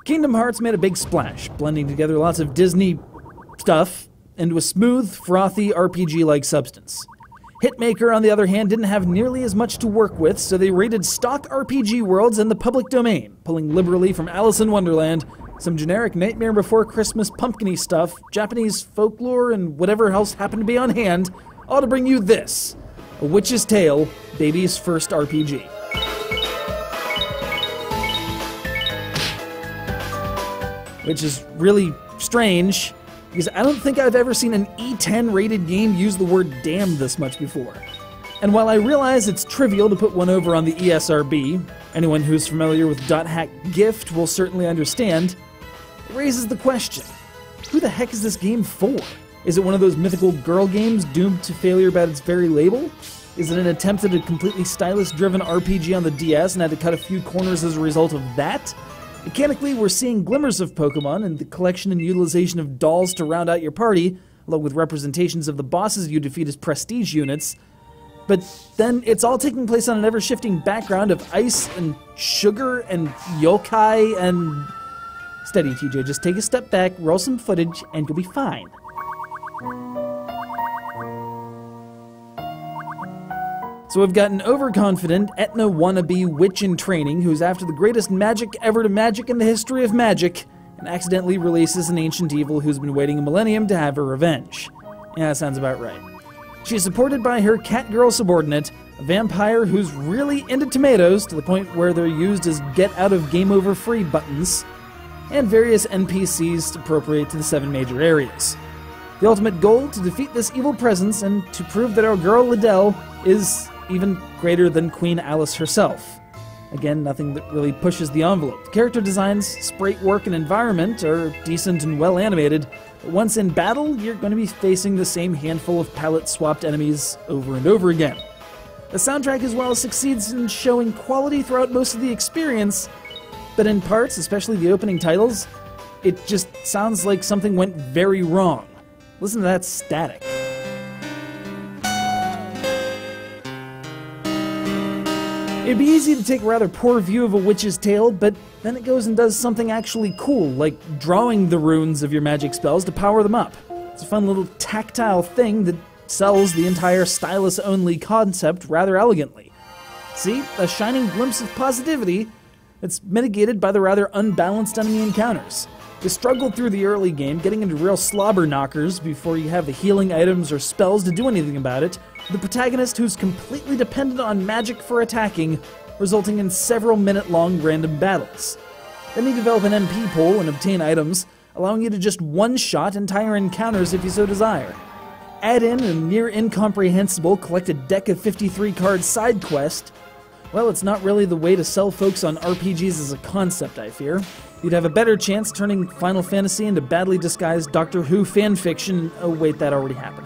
Kingdom Hearts made a big splash, blending together lots of Disney stuff into a smooth, frothy RPG-like substance. Hitmaker, on the other hand, didn't have nearly as much to work with, so they raided stock RPG worlds in the public domain, pulling liberally from Alice in Wonderland, some generic Nightmare Before Christmas pumpkin-y stuff, Japanese folklore, and whatever else happened to be on hand, all to bring you this, A Witch's Tale, baby's first RPG. Which is really strange, because I don't think I've ever seen an E10 rated game use the word damn this much before. And while I realize it's trivial to put one over on the ESRB, anyone who's familiar with .hack Gift will certainly understand, it raises the question, who the heck is this game for? Is it one of those mythical girl games doomed to failure by its very label? Is it an attempt at a completely stylus-driven RPG on the DS and had to cut a few corners as a result of that? Mechanically, we're seeing glimmers of Pokemon and the collection and utilization of dolls to round out your party, along with representations of the bosses you defeat as prestige units. But then it's all taking place on an ever-shifting background of ice and sugar and yokai and... Steady, TJ, just take a step back, roll some footage, and you'll be fine. So we've got an overconfident, Etna wannabe witch in training who's after the greatest magic ever to magic in the history of magic, and accidentally releases an ancient evil who's been waiting a millennium to have her revenge. Yeah, that sounds about right. She's supported by her catgirl subordinate, a vampire who's really into tomatoes to the point where they're used as get-out-of-game-over-free buttons, and various NPCs appropriate to the 7 major areas. The ultimate goal, to defeat this evil presence and to prove that our girl Liddell is even greater than Queen Alice herself. Again, nothing that really pushes the envelope. The character designs, sprite work, and environment are decent and well animated, but once in battle, you're going to be facing the same handful of palette-swapped enemies over and over again. The soundtrack as well succeeds in showing quality throughout most of the experience, but in parts, especially the opening titles, it just sounds like something went very wrong. Listen to that static. It'd be easy to take a rather poor view of A Witch's Tale, but then it goes and does something actually cool, like drawing the runes of your magic spells to power them up. It's a fun little tactile thing that sells the entire stylus-only concept rather elegantly. See, a shining glimpse of positivity that's mitigated by the rather unbalanced enemy encounters. You struggle through the early game, getting into real slobber knockers before you have the healing items or spells to do anything about it, the protagonist who's completely dependent on magic for attacking, resulting in several minute-long random battles. Then you develop an MP pool and obtain items, allowing you to just one-shot entire encounters if you so desire. Add in a near incomprehensible collect a deck of 53 card side quest. Well, it's not really the way to sell folks on RPGs as a concept, I fear. You'd have a better chance turning Final Fantasy into badly disguised Doctor Who fanfiction. Oh wait, that already happened.